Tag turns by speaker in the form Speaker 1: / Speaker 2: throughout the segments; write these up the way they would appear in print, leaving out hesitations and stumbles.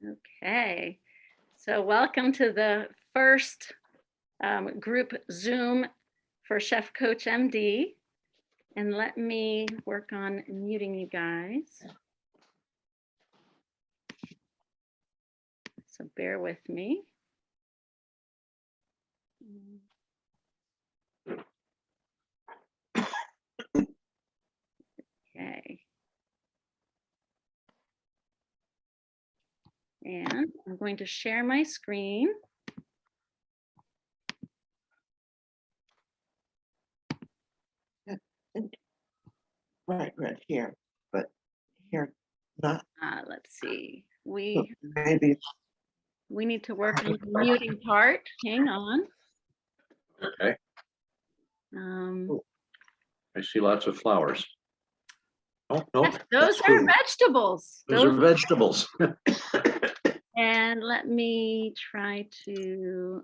Speaker 1: Okay, so welcome to the first group Zoom for Chef Coach MD. And let me work on muting you guys. So bear with me. Okay. And I'm going to share my screen.
Speaker 2: Right here, but here, not.
Speaker 1: Let's see. We
Speaker 2: Maybe.
Speaker 1: need to work on the muting part. Hang on.
Speaker 3: Okay. I see lots of flowers. Oh, no.
Speaker 1: Yes, those are vegetables.
Speaker 3: Those are vegetables.
Speaker 1: And let me try to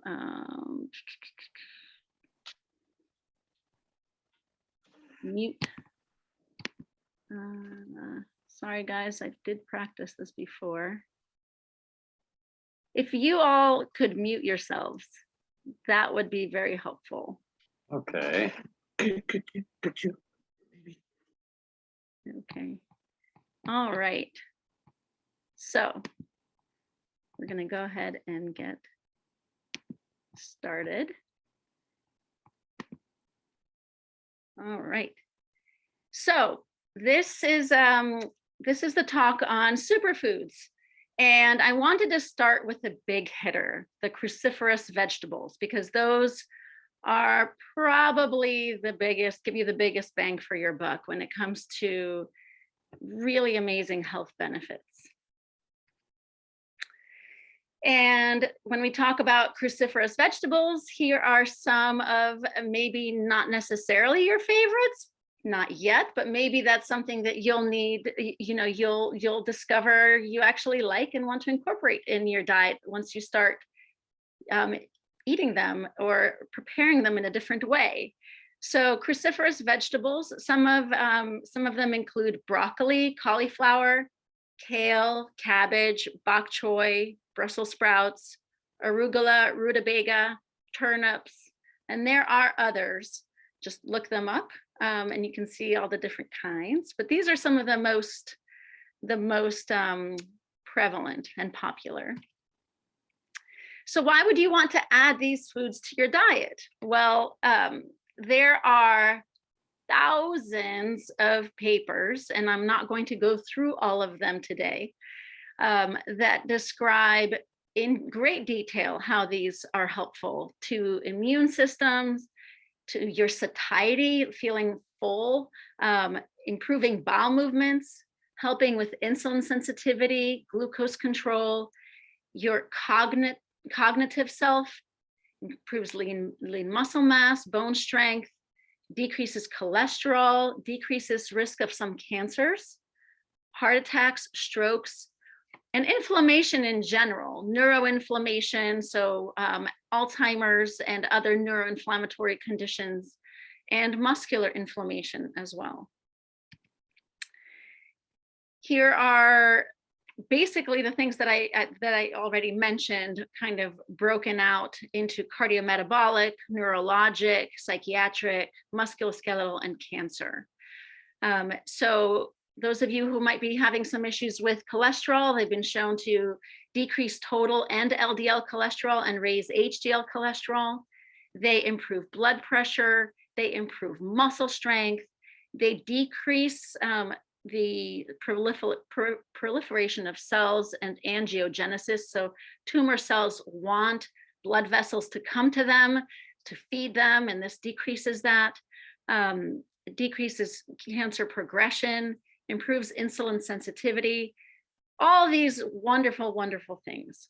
Speaker 1: mute. Sorry, guys, I did practice this before. If you all could mute yourselves, that would be very helpful.
Speaker 3: Okay.
Speaker 2: Could you?
Speaker 1: Okay. All right. So we're going to go ahead and get started. All right. So this is the talk on superfoods. And I wanted to start with the big hitter, the cruciferous vegetables, because those are probably the biggest, give you the biggest bang for your buck when it comes to really amazing health benefits. And when we talk about cruciferous vegetables, here are some of maybe not necessarily your favorites, not yet, but maybe that's something that you'll need, you'll discover you actually like and want to incorporate in your diet once you start eating them or preparing them in a different way. So cruciferous vegetables, some of them include broccoli, cauliflower, kale, cabbage, bok choy, Brussels sprouts, arugula, rutabaga, turnips, and there are others. Just look them up and you can see all the different kinds. But these are some of the most prevalent and popular. So why would you want to add these foods to your diet? Well, there are thousands of papers, and I'm not going to go through all of them today, that describe in great detail how these are helpful to immune systems, to your satiety, feeling full, improving bowel movements, helping with insulin sensitivity, glucose control, your cognitive self, improves lean muscle mass, bone strength, decreases cholesterol, decreases risk of some cancers, heart attacks, strokes, and inflammation in general, neuroinflammation, so Alzheimer's and other neuroinflammatory conditions, and muscular inflammation as well. Here are basically the things that I already mentioned, kind of broken out into cardiometabolic, neurologic, psychiatric, musculoskeletal, and cancer. So those of you who might be having some issues with cholesterol, they've been shown to decrease total and LDL cholesterol and raise HDL cholesterol. They improve blood pressure, they improve muscle strength, they decrease the proliferation of cells and angiogenesis. So tumor cells want blood vessels to come to them, to feed them, and this decreases that. It decreases cancer progression, improves insulin sensitivity, all these wonderful, wonderful things.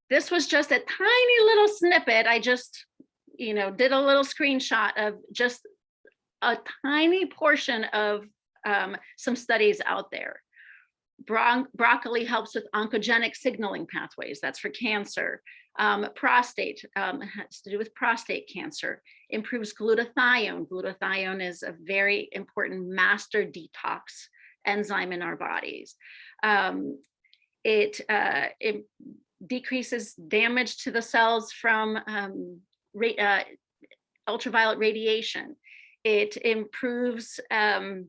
Speaker 1: This was just a tiny little snippet. I just, did a little screenshot of just a tiny portion of some studies out there. Broccoli helps with oncogenic signaling pathways. That's for cancer. Prostate has to do with prostate cancer. Improves glutathione. Glutathione is a very important master detox enzyme in our bodies. It decreases damage to the cells from ultraviolet radiation. It improves LDL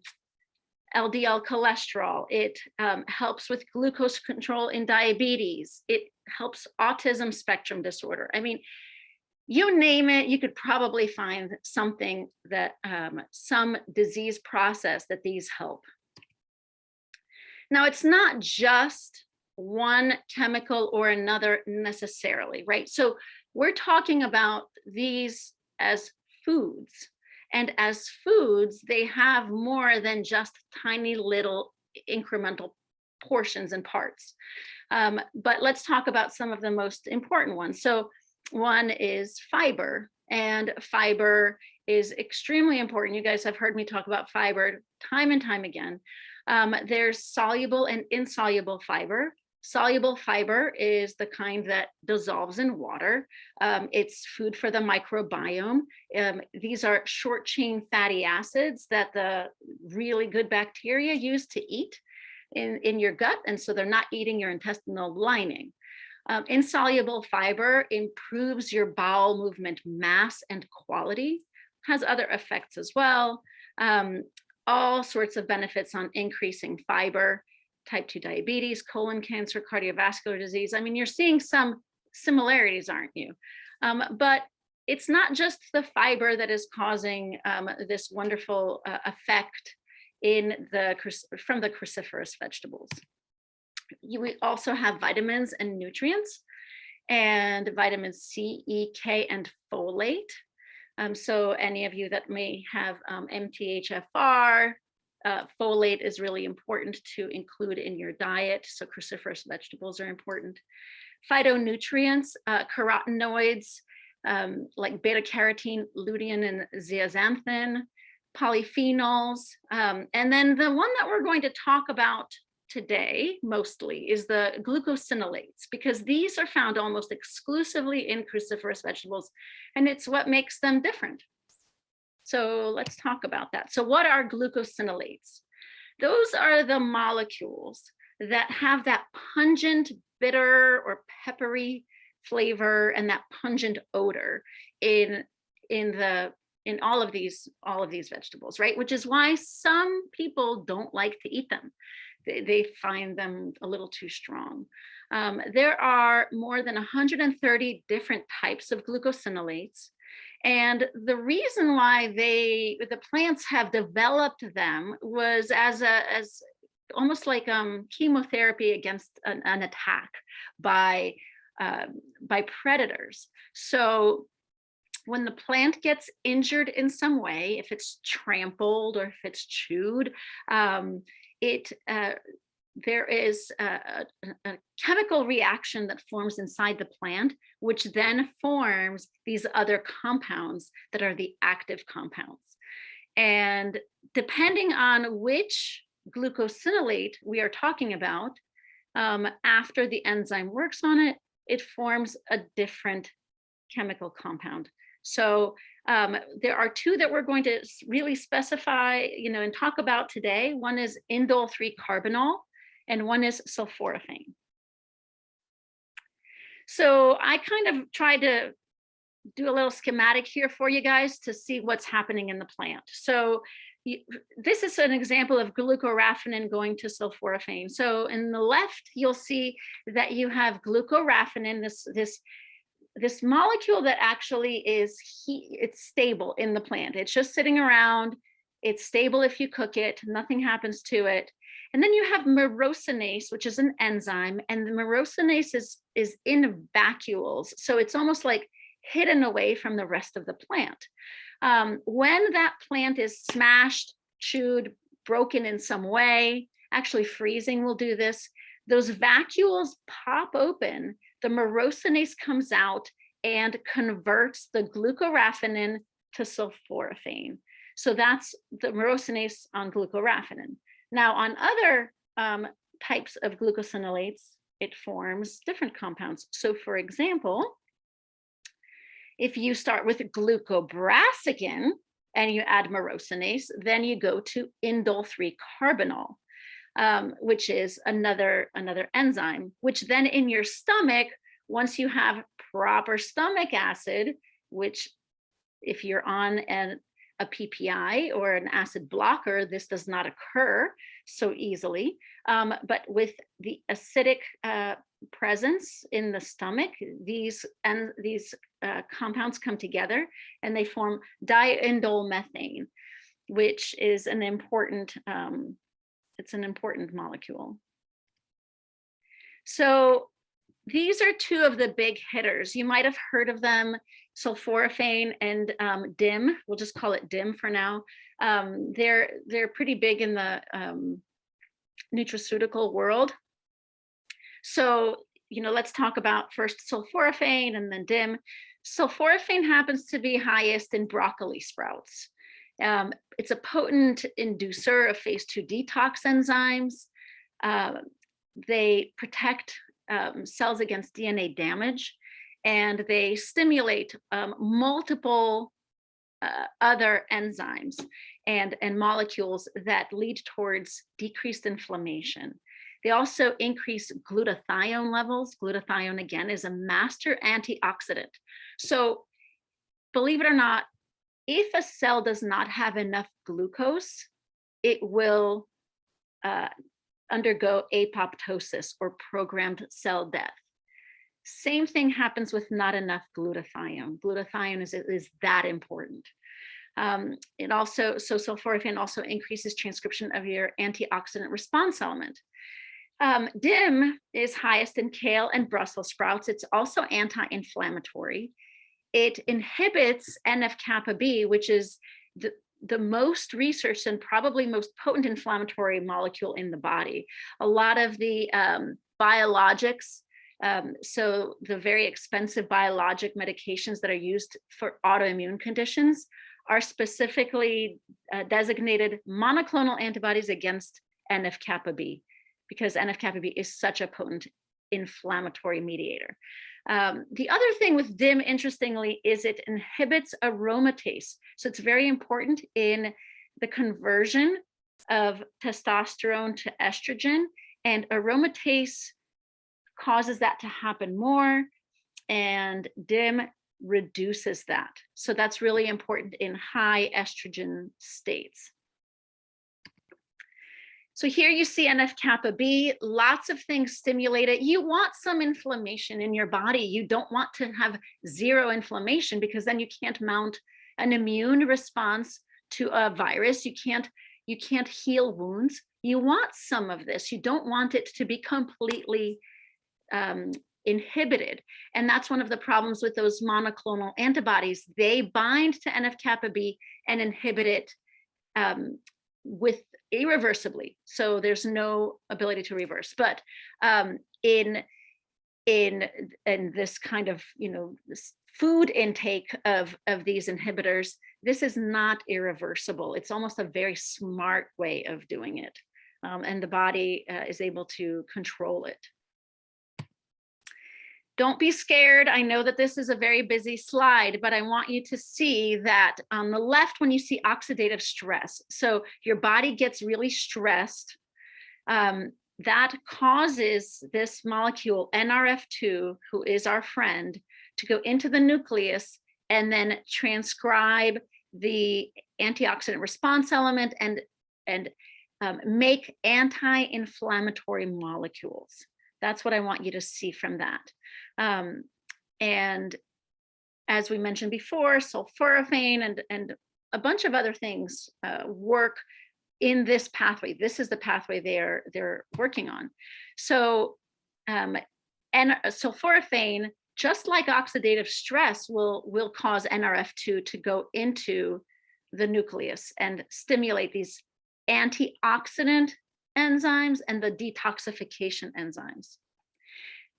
Speaker 1: cholesterol. It helps with glucose control in diabetes. It helps autism spectrum disorder. I mean, you name it, you could probably find something that, some disease process that these help. Now, it's not just one chemical or another necessarily, right? So we're talking about these as foods. And as foods, they have more than just tiny little incremental portions and parts. But let's talk about some of the most important ones. So one is fiber, and fiber is extremely important. You guys have heard me talk about fiber time and time again. There's soluble and insoluble fiber. Soluble fiber is the kind that dissolves in water. It's food for the microbiome. These are short chain fatty acids that the really good bacteria use to eat in your gut, and so they're not eating your intestinal lining. Insoluble fiber improves your bowel movement mass and quality, has other effects as well. All sorts of benefits on increasing fiber. Type 2 diabetes, colon cancer, cardiovascular disease. I mean, you're seeing some similarities, aren't you? But it's not just the fiber that is causing this wonderful effect from the cruciferous vegetables. We also have vitamins and nutrients, and vitamins C, E, K, and folate. So any of you that may have MTHFR, folate is really important to include in your diet. So cruciferous vegetables are important. Phytonutrients, carotenoids, like beta carotene, lutein, and zeaxanthin, polyphenols. And then the one that we're going to talk about today mostly is the glucosinolates, because these are found almost exclusively in cruciferous vegetables, and it's what makes them different. So let's talk about that. So what are glucosinolates? Those are the molecules that have that pungent, bitter, or peppery flavor and that pungent odor in all of these vegetables, right? Which is why some people don't like to eat them. They find them a little too strong. There are more than 130 different types of glucosinolates. And the reason why the plants have developed them was as almost like chemotherapy against an attack by predators. So when the plant gets injured in some way, if it's trampled or if it's chewed, there is a chemical reaction that forms inside the plant, which then forms these other compounds that are the active compounds. And depending on which glucosinolate we are talking about, after the enzyme works on it, it forms a different chemical compound. So there are two that we're going to really specify, and talk about today. One is indole 3-carbinol, and one is sulforaphane. So I kind of tried to do a little schematic here for you guys to see what's happening in the plant. So this is an example of glucoraphanin going to sulforaphane. So in the left, you'll see that you have glucoraphanin, this molecule that actually it's stable in the plant. It's just sitting around. It's stable if you cook it, nothing happens to it. And then you have myrosinase, which is an enzyme, and the myrosinase is in vacuoles. So it's almost like hidden away from the rest of the plant. When that plant is smashed, chewed, broken in some way, actually freezing will do this, those vacuoles pop open, the myrosinase comes out and converts the glucoraphanin to sulforaphane. So that's the myrosinase on glucoraphanin. Now on other types of glucosinolates, it forms different compounds. So for example, if you start with glucobrassicin and you add myrosinase, then you go to indole 3-carbinol. which is another enzyme, which then in your stomach, once you have proper stomach acid, which if you're on a PPI or an acid blocker, this does not occur so easily. But with the acidic presence in the stomach, these compounds come together and they form diindole methane, which is an important, it's an important molecule. So these are two of the big hitters. You might have heard of them, sulforaphane and DIM. We'll just call it DIM for now. They're pretty big in the nutraceutical world. So, let's talk about first sulforaphane and then DIM. Sulforaphane happens to be highest in broccoli sprouts. It's a potent inducer of phase 2 detox enzymes. They protect cells against DNA damage, and they stimulate multiple other enzymes and molecules that lead towards decreased inflammation. They also increase glutathione levels. Glutathione, again, is a master antioxidant. So believe it or not, if a cell does not have enough glucose, it will undergo apoptosis or programmed cell death. Same thing happens with not enough glutathione. Glutathione is that important. It also, sulforaphane also increases transcription of your antioxidant response element. DIM is highest in kale and Brussels sprouts. It's also anti-inflammatory. It inhibits NF-kappa B, which is the most researched and probably most potent inflammatory molecule in the body. A lot of the biologics, so the very expensive biologic medications that are used for autoimmune conditions are specifically designated monoclonal antibodies against NF-kappa B, because NF-kappa B is such a potent inflammatory mediator. The other thing with DIM, interestingly, is it inhibits aromatase. So it's very important in the conversion of testosterone to estrogen, and aromatase causes that to happen more, and DIM reduces that. So that's really important in high estrogen states. So here you see NF-kappa B, lots of things stimulate it. You want some inflammation in your body. You don't want to have zero inflammation, because then you can't mount an immune response to a virus. You can't heal wounds. You want some of this. You don't want it to be completely inhibited. And that's one of the problems with those monoclonal antibodies. They bind to NF-kappa B and inhibit it with irreversibly. So there's no ability to reverse. But in this kind of, this food intake of these inhibitors, this is not irreversible. It's almost a very smart way of doing it. And the body is able to control it. Don't be scared. I know that this is a very busy slide, but I want you to see that on the left, when you see oxidative stress, so your body gets really stressed, that causes this molecule NRF2, who is our friend, to go into the nucleus and then transcribe the antioxidant response element and make anti-inflammatory molecules. That's what I want you to see from that. And as we mentioned before, sulforaphane and a bunch of other things work in this pathway. This is the pathway they're working on. So, and sulforaphane, just like oxidative stress, will cause NRF2 to go into the nucleus and stimulate these antioxidant enzymes and the detoxification enzymes.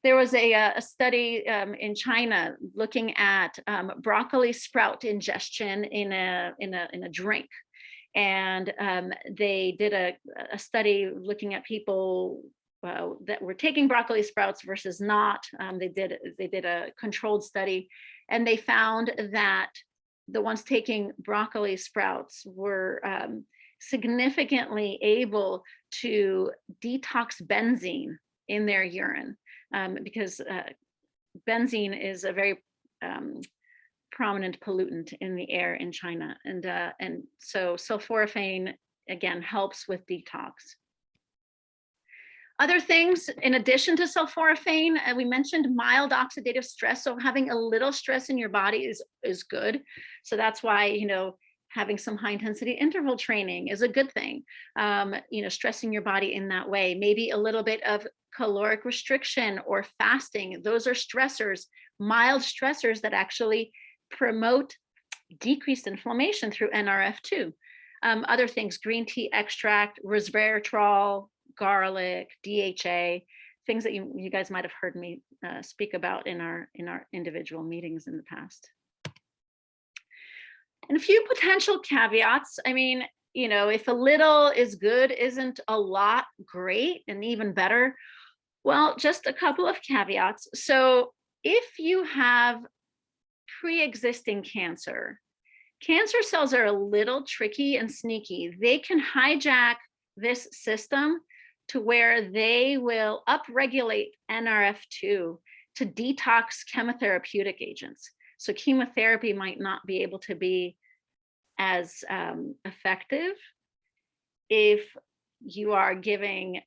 Speaker 1: There was a study in China looking at broccoli sprout ingestion in a drink, and they did a study looking at people that were taking broccoli sprouts versus not. They did a controlled study, and they found that the ones taking broccoli sprouts were significantly able to detox benzene in their urine, because benzene is a very prominent pollutant in the air in China. And so sulforaphane, again, helps with detox. Other things, in addition to sulforaphane, we mentioned mild oxidative stress. So having a little stress in your body is good. So that's why, you know, having some high intensity interval training is a good thing. You know, stressing your body in that way, maybe a little bit of caloric restriction or fasting. Those are stressors, mild stressors that actually promote decreased inflammation through NRF2. Other things, green tea extract, resveratrol, garlic, DHA, things that you guys might have heard me speak about in our individual meetings in the past. And a few potential caveats. I mean, you know, if a little is good, isn't a lot great, and even better? Well, just a couple of caveats. So if you have pre-existing cancer, cancer cells are a little tricky and sneaky. They can hijack this system to where they will upregulate NRF2 to detox chemotherapeutic agents. So chemotherapy might not be able to be as effective if you are giving,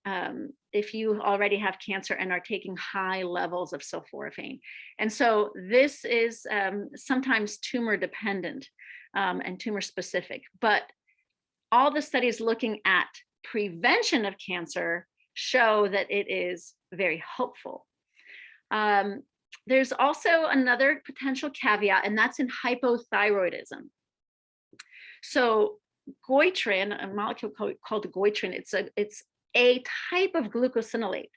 Speaker 1: if you already have cancer and are taking high levels of sulforaphane. And so this is sometimes tumor dependent and tumor specific, but all the studies looking at prevention of cancer show that it is very hopeful. There's also another potential caveat, and that's in hypothyroidism. So goitrin, a molecule called goitrin, it's a type of glucosinolate,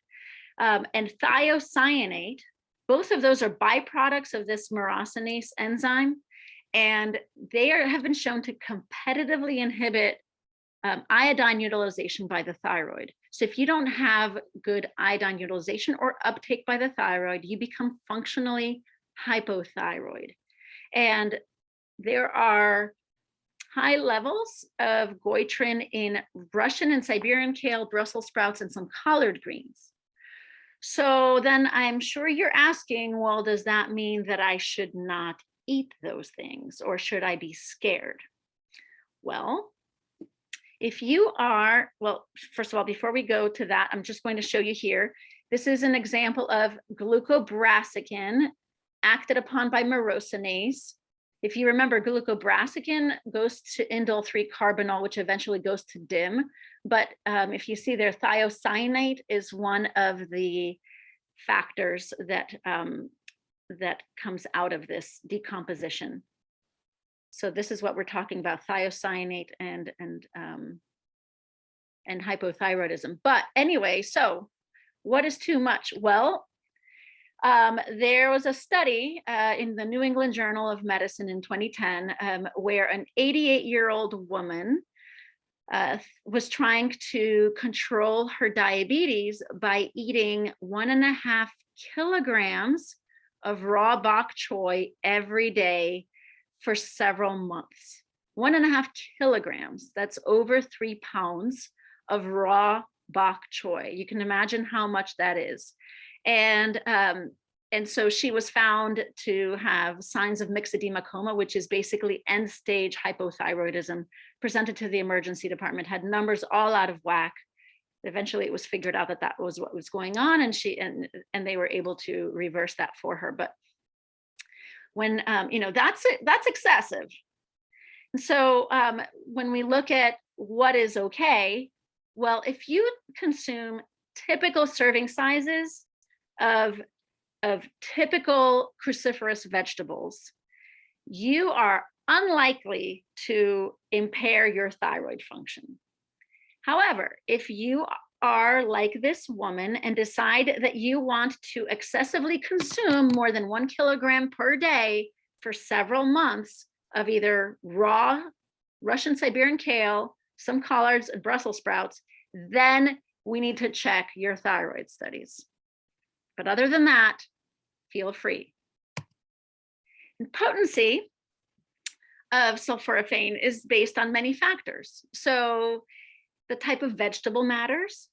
Speaker 1: and thiocyanate. Both of those are byproducts of this myrosinase enzyme, and they have been shown to competitively inhibit iodine utilization by the thyroid. So if you don't have good iodine utilization or uptake by the thyroid, you become functionally hypothyroid. And there are high levels of goitrin in Russian and Siberian kale, Brussels sprouts, and some collard greens. So then I'm sure you're asking, well, does that mean that I should not eat those things, or should I be scared? Well, if you are, well, first of all, before we go to that, I'm just going to show you here. This is an example of glucobrassicin acted upon by myrosinase. If you remember, glucobrassicin goes to indole 3-carbinol, which eventually goes to DIM. But if you see there, thiocyanate is one of the factors that that comes out of this decomposition. So this is what we're talking about: thiocyanate and hypothyroidism. But anyway, so what is too much? Well, there was a study in the New England Journal of Medicine in 2010 where an 88-year-old woman was trying to control her diabetes by eating 1.5 kilograms of raw bok choy every day for several months. 1.5 kilograms, that's over 3 pounds of raw bok choy. You can imagine how much that is. And so she was found to have signs of myxedema coma, which is basically end stage hypothyroidism, presented to the emergency department, had numbers all out of whack. Eventually it was figured out that that was what was going on, and they were able to reverse that for her. But when, you know, that's excessive. And so when we look at what is okay, well, if you consume typical serving sizes of typical cruciferous vegetables, you are unlikely to impair your thyroid function. However, if you are like this woman and decide that you want to excessively consume more than 1 kilogram per day for several months of either raw Russian Siberian kale, some collards, and Brussels sprouts, then we need to check your thyroid studies. But other than that, feel free. In potency, of sulforaphane is based on many factors. So the type of vegetable matters.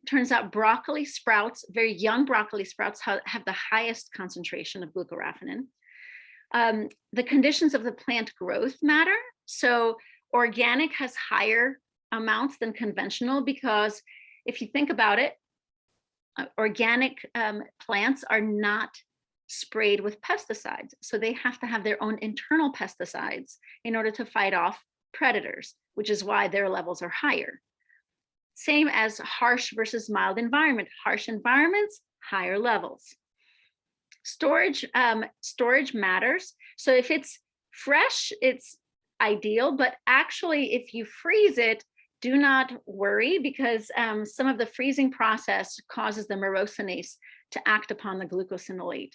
Speaker 1: Turns out broccoli sprouts, very young broccoli sprouts, have the highest concentration of glucoraphanin. The conditions of the plant growth matter. So organic has higher amounts than conventional, because if you think about it, organic plants are not sprayed with pesticides. So they have to have their own internal pesticides in order to fight off predators, which is why their levels are higher. Same as harsh versus mild environment. Harsh environments, higher levels. Storage matters. So if it's fresh, it's ideal, but actually if you freeze it, do not worry, because some of the freezing process causes the myrosinase to act upon the glucosinolate.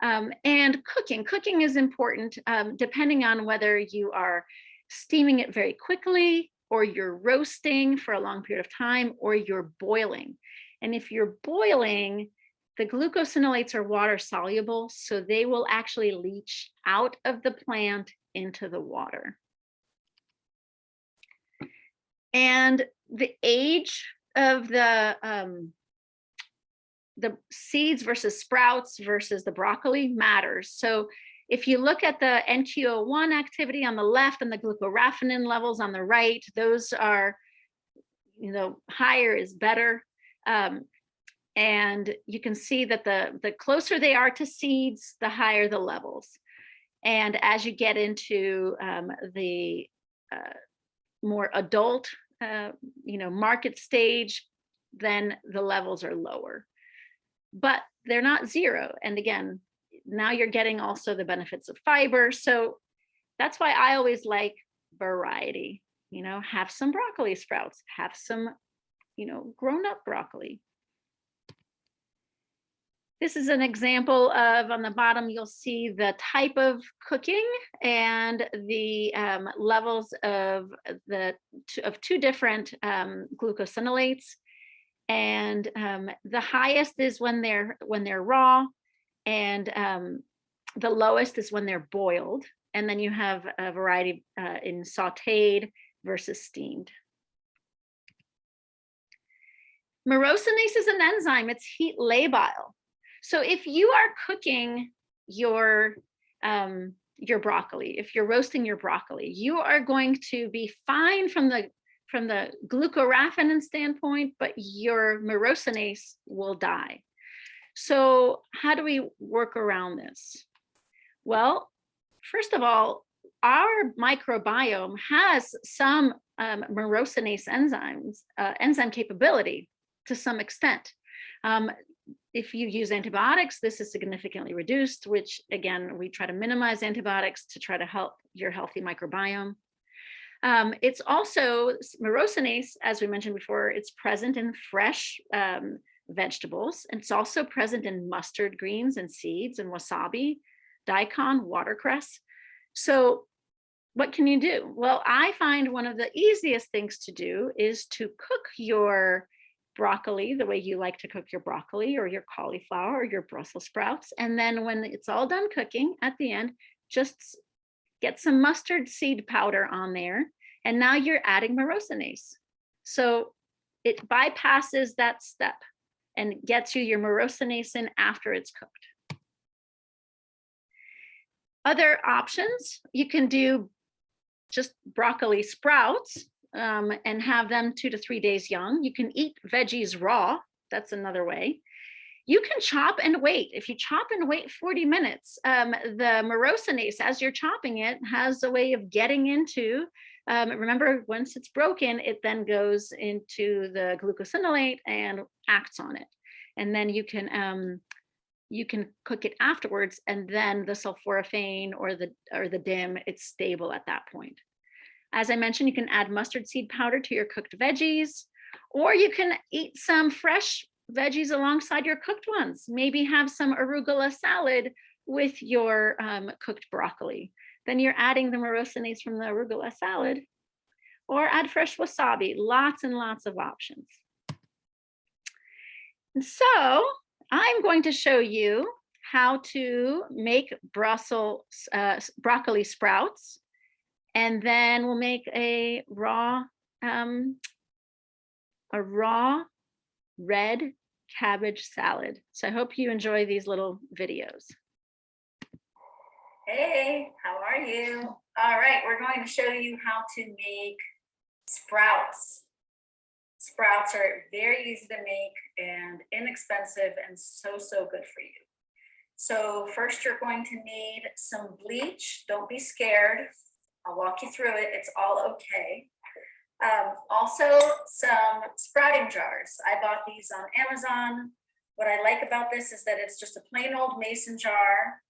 Speaker 1: And cooking is important, depending on whether you are steaming it very quickly, or you're roasting for a long period of time, or you're boiling. And if you're boiling, the glucosinolates are water soluble, so they will actually leach out of the plant into the water. And the age of the seeds versus sprouts versus the broccoli matters. So if you look at the NQO1 activity on the left and the glucoraphanin levels on the right, those are, higher is better. And you can see that the closer they are to seeds, the higher the levels. And as you get into the more adult, market stage, then the levels are lower. But they're not zero. And again, now you're getting also the benefits of fiber. So that's why I always like variety. Have some broccoli sprouts, have some, grown up broccoli. This is an example of, on the bottom, you'll see the type of cooking and the levels of two different glucosinolates. And the highest is when they're raw, and the lowest is when they're boiled. And then you have a variety in sauteed versus steamed. Myrosinase is an enzyme. It's heat labile. So if you are cooking your broccoli, if you're roasting your broccoli, you are going to be fine from the glucoraphanin standpoint, but your myrosinase will die. So how do we work around this? Well, first of all, our microbiome has some myrosinase enzyme capability to some extent. If you use antibiotics, this is significantly reduced, which again, we try to minimize antibiotics to try to help your healthy microbiome. It's also myrosinase, as we mentioned before, it's present in fresh vegetables. And it's also present in mustard greens and seeds and wasabi, daikon, watercress. So what can you do? Well, I find one of the easiest things to do is to cook your broccoli the way you like to cook your broccoli or your cauliflower or your Brussels sprouts. And then when it's all done cooking, at the end, just get some mustard seed powder on there. And now you're adding myrosinase. So it bypasses that step and gets you your myrosinase in after it's cooked. Other options, you can do just broccoli sprouts and have them 2 to 3 days young. You can eat veggies raw. That's another way. You can chop and wait. If you chop and wait 40 minutes, the myrosinase, as you're chopping it, has a way of getting into, remember, once it's broken, it then goes into the glucosinolate and acts on it. And then you can cook it afterwards, and then the sulforaphane or the DIM, it's stable at that point. As I mentioned, you can add mustard seed powder to your cooked veggies, or you can eat some fresh veggies alongside your cooked ones. Maybe have some arugula salad with your cooked broccoli. Then you're adding the myrosinase from the arugula salad, or add fresh wasabi. Lots and lots of options. And so I'm going to show you how to make broccoli sprouts And then we'll make a raw red cabbage salad. So I hope you enjoy these little videos.
Speaker 4: Hey, how are you? All right, we're going to show you how to make sprouts. Sprouts are very easy to make and inexpensive and so good for you. So first you're going to need some bleach. Don't be scared. I'll walk you through it. It's all okay. Also some sprouting jars. I bought these on Amazon. What I like about this is that it's just a plain old mason jar,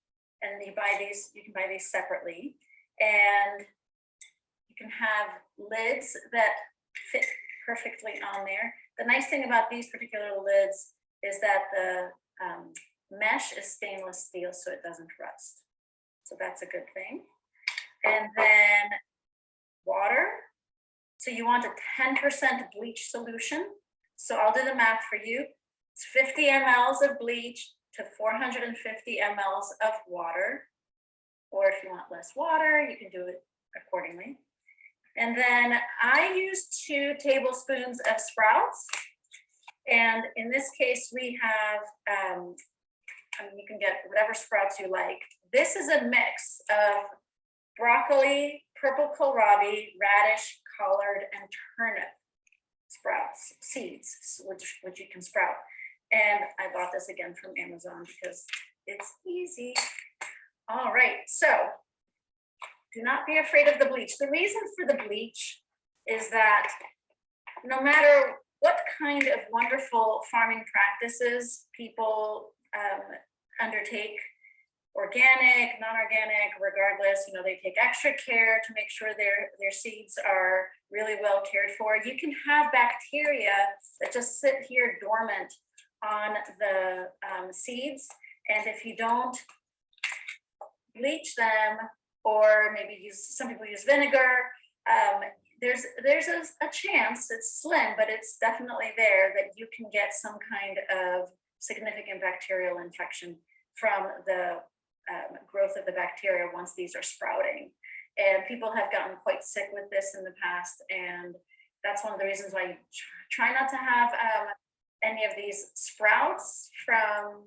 Speaker 4: and you can buy these separately. And you can have lids that fit perfectly on there. The nice thing about these particular lids is that the mesh is stainless steel, so it doesn't rust. So that's a good thing. And then water. So you want a 10% bleach solution. So I'll do the math for you. It's 50 mLs of bleach to 450 mLs of water. Or if you want less water, you can do it accordingly. And then I use 2 tablespoons of sprouts. And in this case, we have, you can get whatever sprouts you like. This is a mix of broccoli, purple kohlrabi, radish, collard, and turnip sprouts, seeds, which you can sprout. And I bought this again from Amazon because it's easy. All right, so do not be afraid of the bleach. The reason for the bleach is that no matter what kind of wonderful farming practices people undertake, organic, non-organic, regardless, they take extra care to make sure their seeds are really well cared for. You can have bacteria that just sit here dormant on the seeds, and if you don't bleach them, or maybe some people use vinegar, there's a chance, it's slim, but it's definitely there, that you can get some kind of significant bacterial infection from the growth of the bacteria once these are sprouting. And people have gotten quite sick with this in the past, and that's one of the reasons why you try not to have any of these sprouts from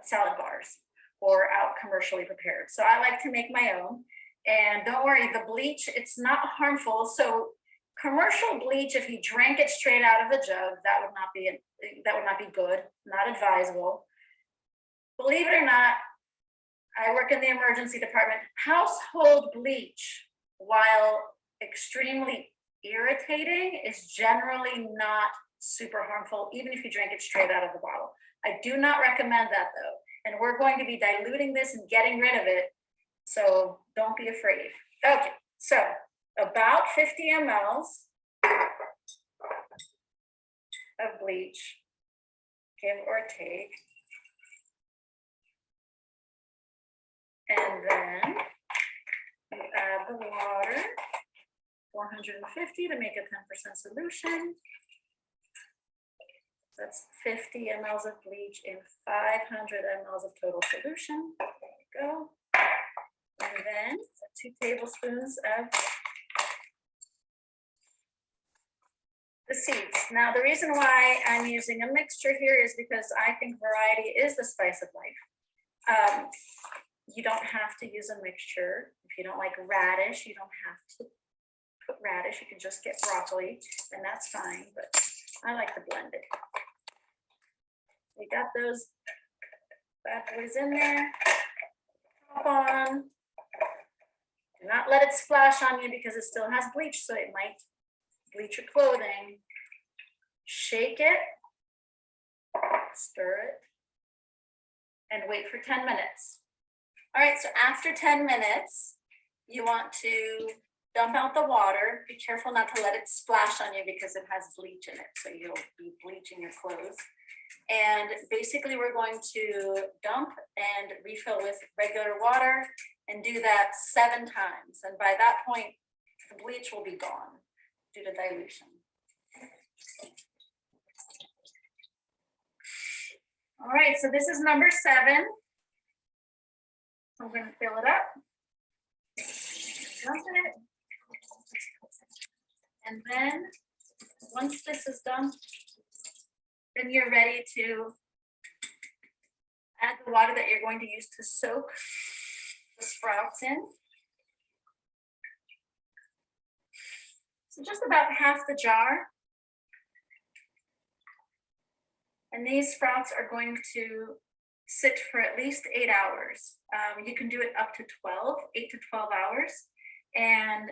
Speaker 4: salad bars or out commercially prepared. So I like to make my own. And don't worry, the bleach, it's not harmful. So commercial bleach, if you drank it straight out of the jug, that would not be good, not advisable. Believe it or not, I work in the emergency department. Household bleach, while extremely irritating, is generally not super harmful, even if you drink it straight out of the bottle. I do not recommend that though. And we're going to be diluting this and getting rid of it. So don't be afraid. Okay, so about 50 mLs of bleach, give or take. And then you add the water, 450 to make a 10% solution. That's 50 mLs of bleach in 500 mLs of total solution. There you go. And then 2 tablespoons of the seeds. Now, the reason why I'm using a mixture here is because I think variety is the spice of life. You don't have to use a mixture. If you don't like radish, you don't have to put radish. You can just get broccoli, and that's fine, but I like to blend it. We got those bad boys in there. Top on. Do not let it splash on you because it still has bleach, so it might bleach your clothing. Shake it, stir it, and wait for 10 minutes. All right, so after 10 minutes, you want to dump out the water. Be careful not to let it splash on you because it has bleach in it, so you'll be bleaching your clothes. And basically we're going to dump and refill with regular water and do that 7 times. And by that point, the bleach will be gone due to dilution. All right, so this is number 7. I'm going to fill it up.
Speaker 1: dump it. And then, once this is done, then you're ready to add the water that you're going to use to soak the sprouts in. So just about half the jar. And these sprouts are going to sit for at least 8 hours. You can do it up to 8 to 12 hours, and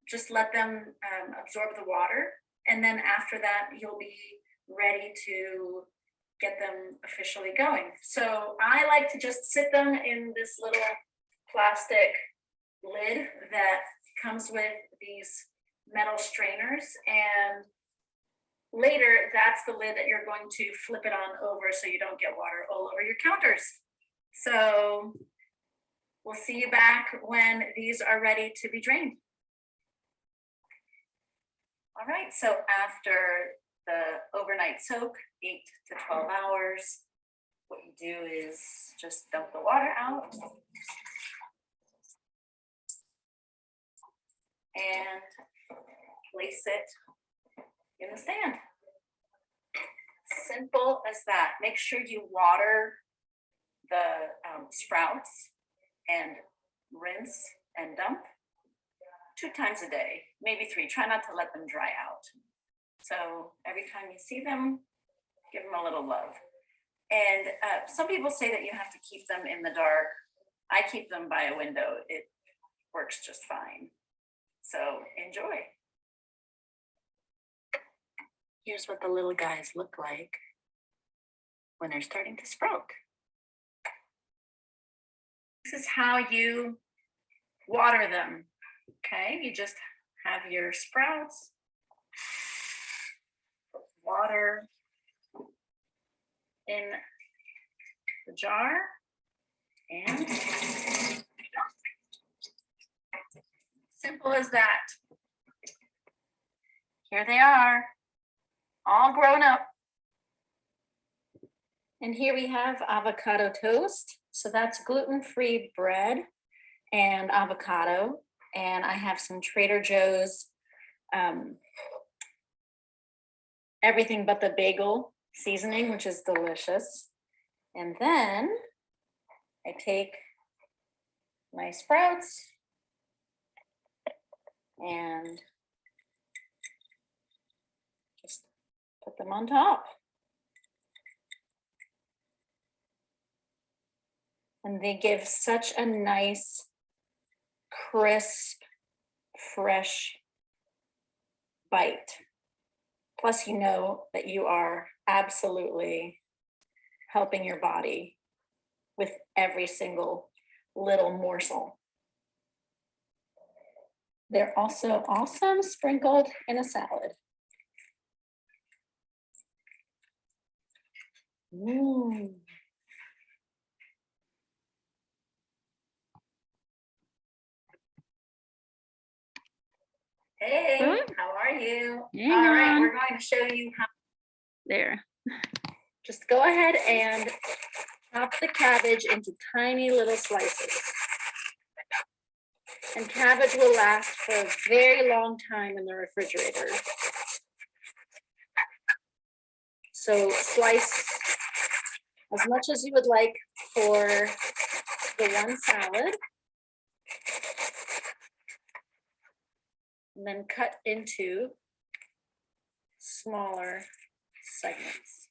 Speaker 1: just let them absorb the water. And then after that, you'll be ready to get them officially going. So I like to just sit them in this little plastic lid that comes with these metal strainers, and later that's the lid that you're going to flip it on over so you don't get water all over your counters. So we'll see you back when these are ready to be drained. All right, so after the overnight soak, 8 to 12 hours, what you do is just dump the water out and place it in the stand. Simple as that. Make sure you water the sprouts and rinse and dump 2 times a day, maybe 3. Try not to let them dry out. So every time you see them, give them a little love. And some people say that you have to keep them in the dark. I keep them by a window. It works just fine. So enjoy. Here's what the little guys look like when they're starting to sprout. This is how you water them. Okay, you just have your sprouts, put water in the jar, and simple as that. Here they are, all grown up. And here we have avocado toast. So that's gluten-free bread and avocado. And I have some Trader Joe's, everything but the bagel seasoning, which is delicious. And then I take my sprouts and just put them on top. And they give such a nice, crisp, fresh bite. Plus, you know that you are absolutely helping your body with every single little morsel. They're also awesome sprinkled in a salad. Mmm.
Speaker 4: Hey,
Speaker 1: Huh?
Speaker 4: how are you?
Speaker 1: Hang
Speaker 4: All right,
Speaker 1: on.
Speaker 4: we're going to show you how.
Speaker 1: There. Just go ahead and chop the cabbage into tiny little slices. And cabbage will last for a very long time in the refrigerator. So slice as much as you would like for the one salad. And then cut into smaller segments.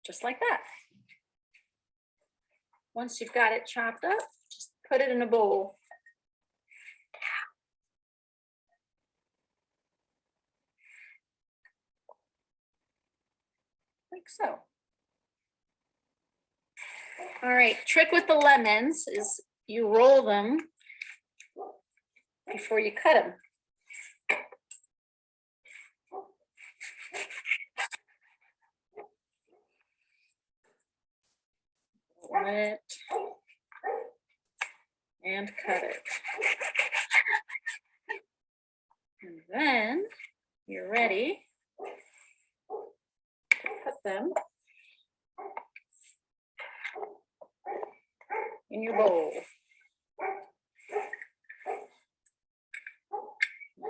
Speaker 1: Just like that. Once you've got it chopped up, just put it in a bowl. Like so. All right, trick with the lemons is you roll them before you cut them. it and cut it. And then you're ready to put them in your bowl.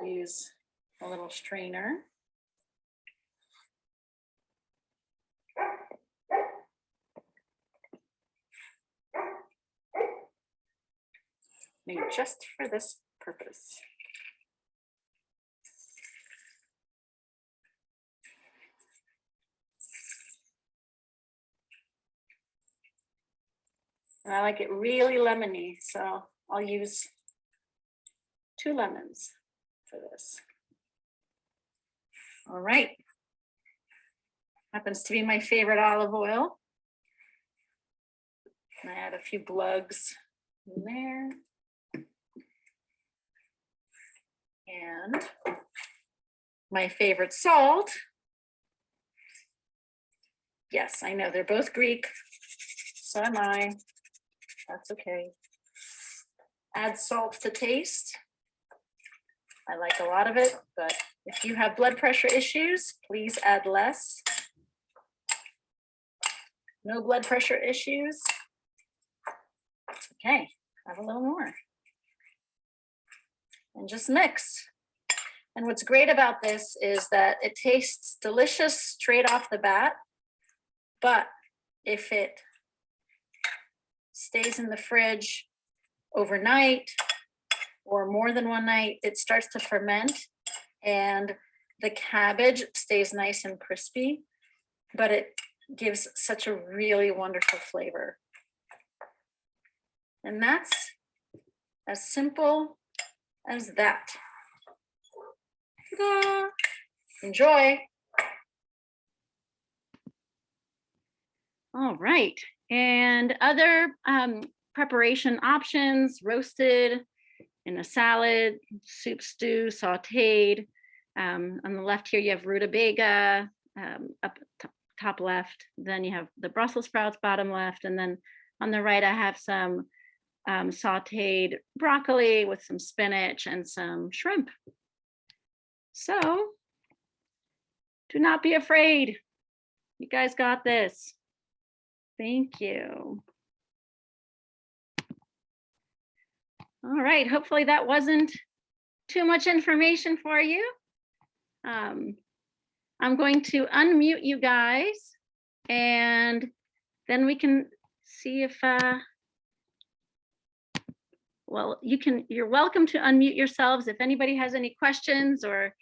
Speaker 1: Use a little strainer. Made just for this purpose. And I like it really lemony, so I'll use 2 lemons for this. All right. Happens to be my favorite olive oil. And I add a few glugs in there. And my favorite salt. Yes, I know they're both Greek. So am I. That's okay. Add salt to taste. I like a lot of it, but if you have blood pressure issues, please add less. No blood pressure issues. It's okay. Have a little more. And just mix. And what's great about this is that it tastes delicious straight off the bat, but if it stays in the fridge overnight or more than one night, it starts to ferment and the cabbage stays nice and crispy, but it gives such a really wonderful flavor. And that's as simple as that. Ta-da! Enjoy. All right, and other preparation options: roasted, in a salad, soup, stew, sauteed. On the left here, you have rutabaga, up top left. Then you have the Brussels sprouts, bottom left. And then on the right, I have some sauteed broccoli with some spinach and some shrimp. So do not be afraid. You guys got this. Thank you. All right, hopefully that wasn't too much information for you. I'm going to unmute you guys and then we can see if, well, you're welcome to unmute yourselves if anybody has any questions or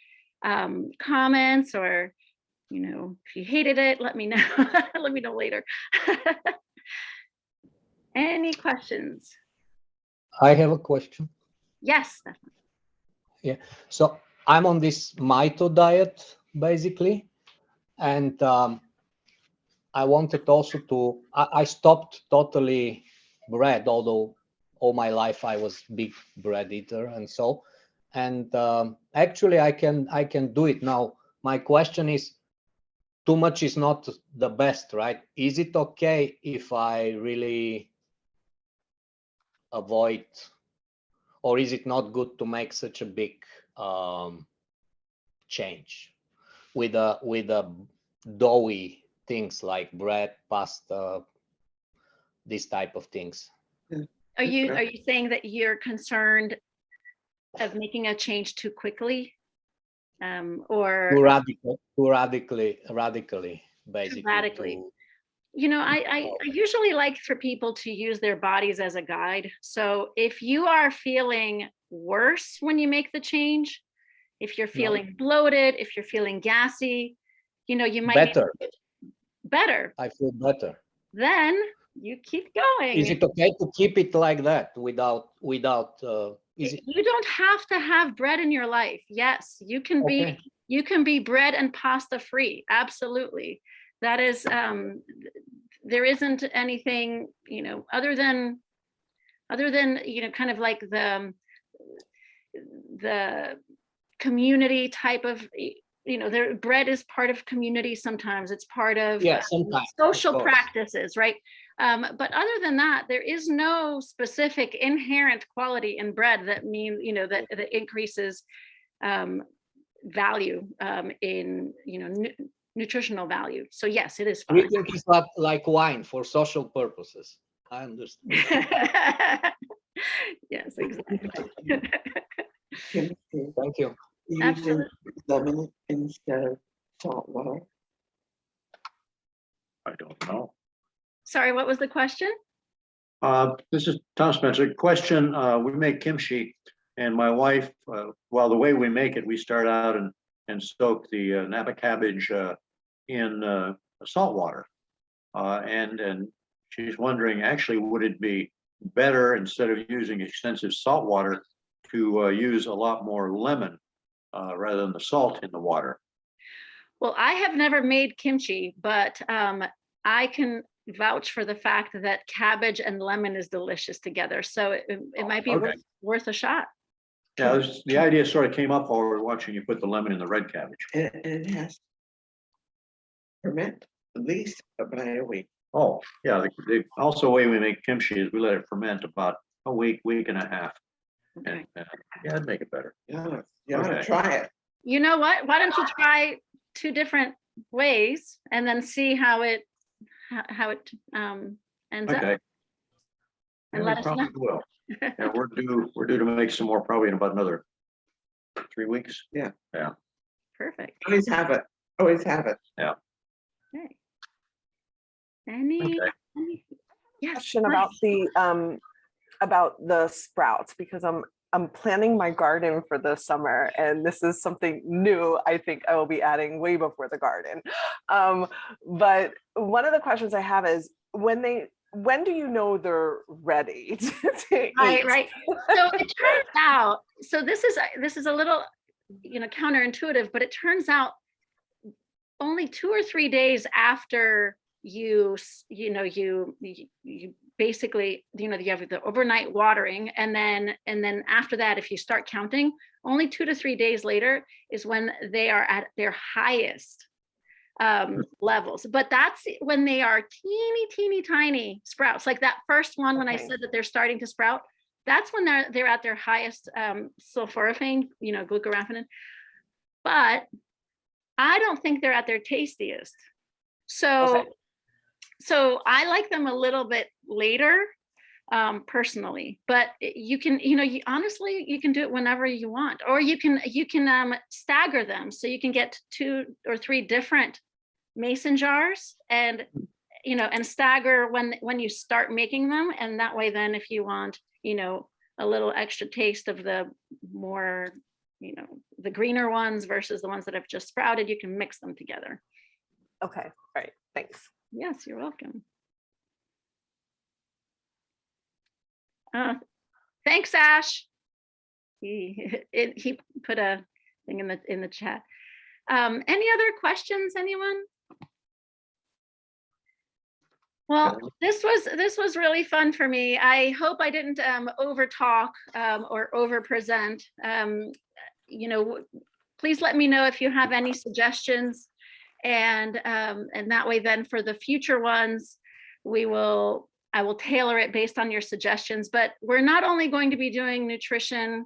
Speaker 1: comments, or, you know, if you hated it, let me know. Let me know later. Any questions?
Speaker 5: I have a question.
Speaker 1: Yes.
Speaker 5: Yeah. So I'm on this Mito diet, basically. And I wanted also to, I stopped totally bread, although all my life I was big bread eater and so. And actually I can do it now. My question is, too much is not the best, right? Is it okay if I really avoid, or is it not good to make such a big change with a doughy things like bread, pasta, this type of things?
Speaker 1: Are you saying that you're concerned of making a change too quickly, or
Speaker 5: Too radically, basically.
Speaker 1: radically? You know, I usually like for people to use their bodies as a guide. So if you are feeling worse when you make the change, if you're feeling bloated, if you're feeling gassy, you know, you might
Speaker 5: better.
Speaker 1: Better.
Speaker 5: I feel better.
Speaker 1: Then you keep going.
Speaker 5: Is it okay to keep it like that without is it?
Speaker 1: You don't have to have bread in your life. Yes, you can
Speaker 5: Okay.
Speaker 1: be bread and pasta free. Absolutely. That is, there isn't anything, you know, other than, you know, kind of like the community type of, you know, bread is part of community. Sometimes it's part of
Speaker 5: Yeah, sometimes,
Speaker 1: social
Speaker 5: of course.
Speaker 1: practices, right? But other than that, there is no specific inherent quality in bread that means, that increases value in, nutritional value. So yes, it is fine.
Speaker 5: Drinking is not like wine for social purposes. I understand.
Speaker 1: Yes, exactly.
Speaker 2: Kimchi,
Speaker 5: Thank you.
Speaker 2: using
Speaker 1: Absolutely.
Speaker 2: lemon instead of salt water.
Speaker 3: I don't know.
Speaker 1: Sorry, what was the question?
Speaker 3: This is Tom Spencer. Question, we make kimchi and my wife, well, the way we make it, we start out and soak the Napa cabbage in salt water. And she's wondering, actually, would it be better instead of using extensive salt water to use a lot more lemon rather than the salt in the water?
Speaker 1: Well, I have never made kimchi, but I can vouch for the fact that cabbage and lemon is delicious together. So it might be
Speaker 3: Okay.
Speaker 1: worth a shot.
Speaker 3: Yeah, the idea sort of came up while we were watching you put the lemon in the red cabbage.
Speaker 2: And it has ferment at least about a week.
Speaker 3: Oh, yeah, also the way we make kimchi is we let it ferment about a week, week and a half.
Speaker 1: Okay.
Speaker 3: And, yeah, it'd make it better.
Speaker 2: Yeah, you ought to
Speaker 3: Okay.
Speaker 2: try it.
Speaker 1: You know what? Why don't you try 2 different ways and then see how it ends up,
Speaker 3: Okay.
Speaker 1: and
Speaker 3: Yeah,
Speaker 1: let
Speaker 3: we
Speaker 1: us know.
Speaker 3: probably will. Yeah, we're due to make some more probably in about another 3 weeks.
Speaker 1: Perfect.
Speaker 2: Always have it. Always have it.
Speaker 1: Okay. Any? Yes.
Speaker 6: Question
Speaker 1: please.
Speaker 6: about the sprouts, because I'm planning my garden for the summer, and this is something new. I think I will be adding way before the garden. But one of the questions I have is when do you know they're ready to eat?
Speaker 1: Right. So it turns out, so this is a little, counterintuitive, but it turns out only 2 or 3 days after you basically, you have the overnight watering, and then after that, if you start counting, only 2 to 3 days later is when they are at their highest levels. But that's when they are teeny tiny sprouts, like that first one when I
Speaker 6: Okay.
Speaker 1: said that they're starting to sprout. That's when they're at their highest sulforaphane, glucoraphanin. But I don't think they're at their tastiest. So
Speaker 6: Okay.
Speaker 1: so I like them a little bit later, personally, but you can, honestly, you can do it whenever you want, or you can stagger them. So you can get 2 or 3 different mason jars and, and stagger when you start making them. And that way, then if you want, a little extra taste of the more, the greener ones versus the ones that have just sprouted, you can mix them together.
Speaker 6: Okay, all right, thanks.
Speaker 1: Yes, you're welcome. Thanks, Ash. He put a thing in the chat. Any other questions, anyone? Well, this was really fun for me. I hope I didn't over talk or over present. Please let me know if you have any suggestions. And that way, then for the future ones, I will tailor it based on your suggestions. But we're not only going to be doing nutrition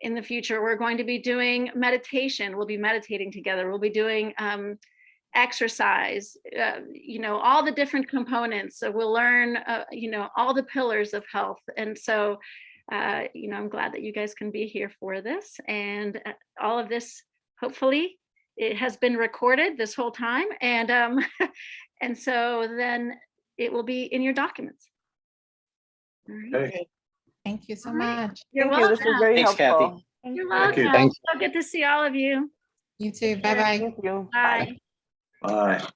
Speaker 1: in the future, we're going to be doing meditation. We'll be meditating together. We'll be doing exercise, all the different components. So we'll learn, all the pillars of health. And so, I'm glad that you guys can be here for this. And all of this, hopefully, it has been recorded this whole time, and and so then it will be in your documents. All right.
Speaker 3: Okay.
Speaker 7: Thank you so
Speaker 1: All right.
Speaker 7: much.
Speaker 1: You're
Speaker 6: Thank you. This was
Speaker 1: welcome.
Speaker 6: very
Speaker 8: Thanks,
Speaker 6: helpful.
Speaker 1: You're
Speaker 3: Thank you.
Speaker 1: welcome.
Speaker 5: Thank
Speaker 1: So good to see all of you.
Speaker 7: You too. Bye-bye.
Speaker 6: Thank you.
Speaker 1: Bye.
Speaker 3: Bye.